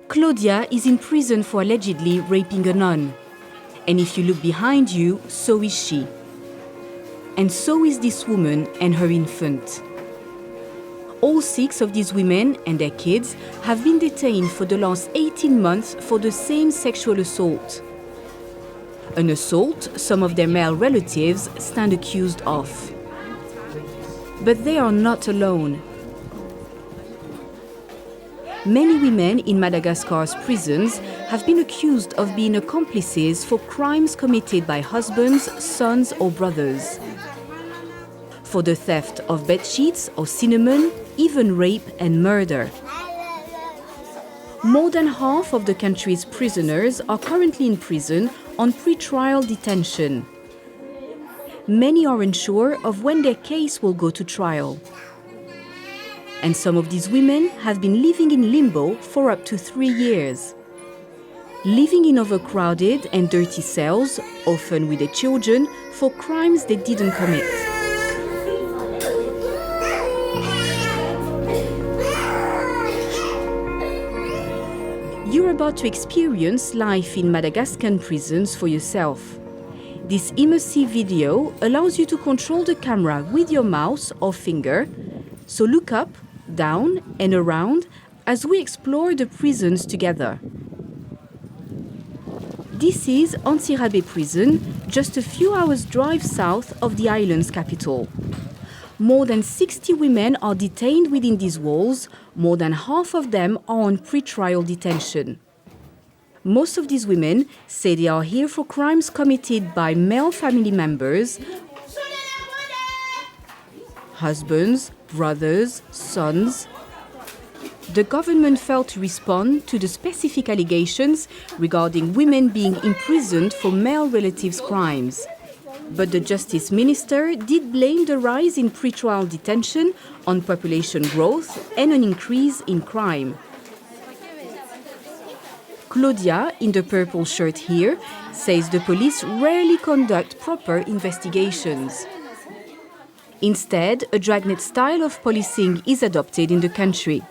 Claudia is in prison for allegedly raping a nun. And if you look behind you, so is she. And so is this woman and her infant. All 6 of these women and their kids have been detained for the last 18 months for the same sexual assault. An assault some of their male relatives stand accused of. But they are not alone. Many women in Madagascar's prisons have been accused of being accomplices for crimes committed by husbands, sons or brothers. For the theft of bedsheets or cinnamon, even rape and murder. More than half of the country's prisoners are currently in prison on pre-trial detention. Many are unsure of when their case will go to trial. And some of these women have been living in limbo for up to 3 years. Living in overcrowded and dirty cells, often with their children, for crimes they didn't commit. You're about to experience life in Madagascan prisons for yourself. This immersive video allows you to control the camera with your mouse or finger, so look up, down and around as we explore the prisons together. This is Antsirabe prison, just a few hours' drive south of the island's capital. More than 60 women are detained within these walls, more than half of them are on pre-trial detention. Most of these women say they are here for crimes committed by male family members, husbands, brothers, sons. The government failed to respond to the specific allegations regarding women being imprisoned for male relatives' crimes. But the Justice Minister did blame the rise in pretrial detention on population growth and an increase in crime. Claudia, in the purple shirt here, says the police rarely conduct proper investigations. Instead, a dragnet style of policing is adopted in the country.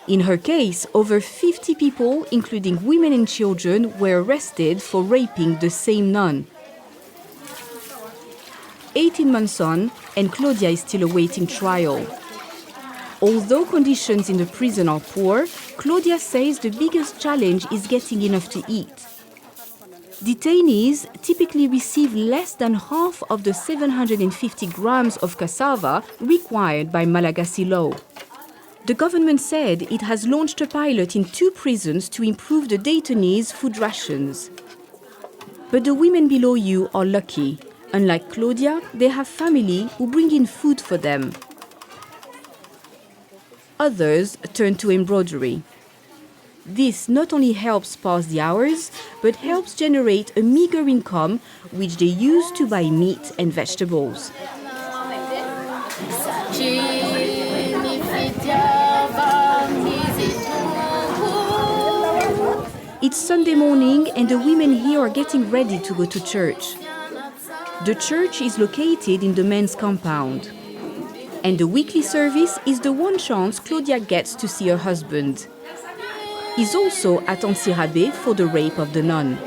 In her case, over 50 people, including women and children, were arrested for raping the same nun. 18 months on, and Claudia is still awaiting trial. Although conditions in the prison are poor, Claudia says the biggest challenge is getting enough to eat. Detainees typically receive less than half of the 750 grams of cassava required by Malagasy law. The government said it has launched a pilot in 2 prisons to improve the detainees' food rations. But the women below you are lucky. Unlike Claudia, they have family who bring in food for them. Others turn to embroidery. This not only helps pass the hours, but helps generate a meager income which they use to buy meat and vegetables. It's Sunday morning and the women here are getting ready to go to church. The church is located in the men's compound. And the weekly service is the one chance Claudia gets to see her husband. He's also at Antsirabe for the rape of the nun.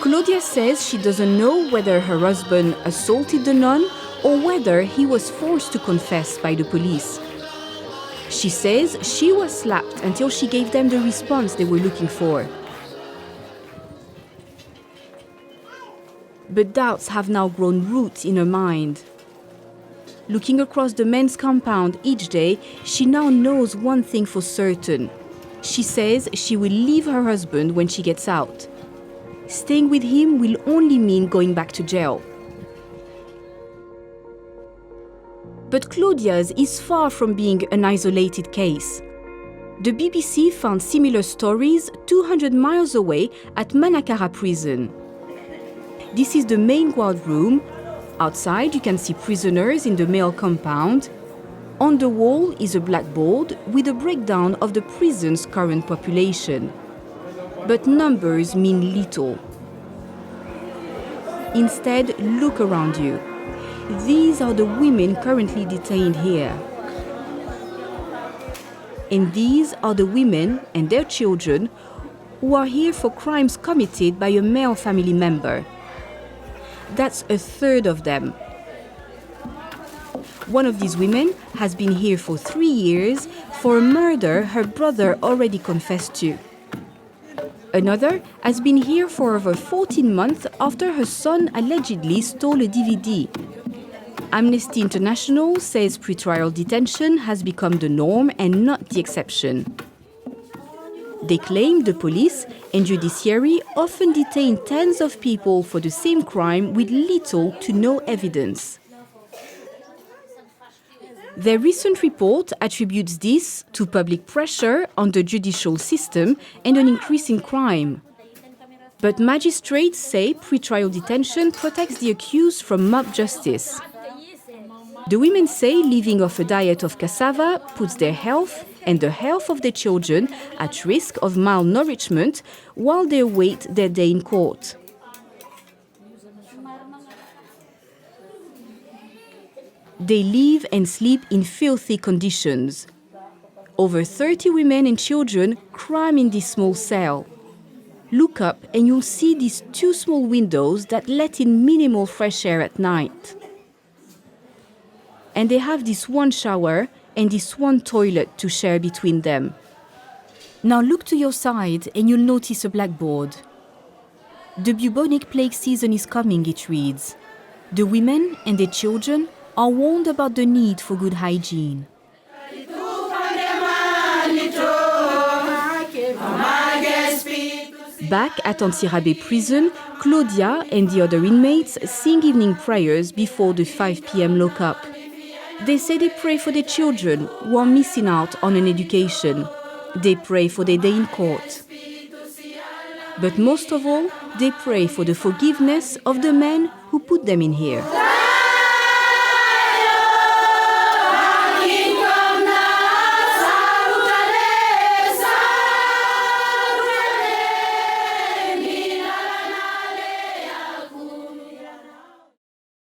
Claudia says she doesn't know whether her husband assaulted the nun or whether he was forced to confess by the police. She says she was slapped until she gave them the response they were looking for. But doubts have now grown roots in her mind. Looking across the men's compound each day, she now knows one thing for certain. She says she will leave her husband when she gets out. Staying with him will only mean going back to jail. But Claudia's is far from being an isolated case. The BBC found similar stories 200 miles away at Manakara prison. This is the main guard room. Outside, you can see prisoners in the male compound. On the wall is a blackboard with a breakdown of the prison's current population. But numbers mean little. Instead, look around you. These are the women currently detained here. And these are the women and their children who are here for crimes committed by a male family member. That's a third of them. One of these women has been here for 3 years for a murder her brother already confessed to. Another has been here for over 14 months after her son allegedly stole a DVD. Amnesty International says pretrial detention has become the norm and not the exception. They claim the police and judiciary often detain tens of people for the same crime with little to no evidence. Their recent report attributes this to public pressure on the judicial system and an increase in crime. But magistrates say pretrial detention protects the accused from mob justice. The women say living off a diet of cassava puts their health and the health of their children at risk of malnourishment while they await their day in court. They live and sleep in filthy conditions. Over 30 women and children cram in this small cell. Look up and you'll see these 2 small windows that let in minimal fresh air at night. And they have this one shower and this one toilet to share between them. Now look to your side and you'll notice a blackboard. The bubonic plague season is coming, it reads. The women and their children are warned about the need for good hygiene. Back at Antsirabe prison, Claudia and the other inmates sing evening prayers before the 5 p.m. lockup. They say they pray for their children who are missing out on an education. They pray for their day in court. But most of all, they pray for the forgiveness of the men who put them in here.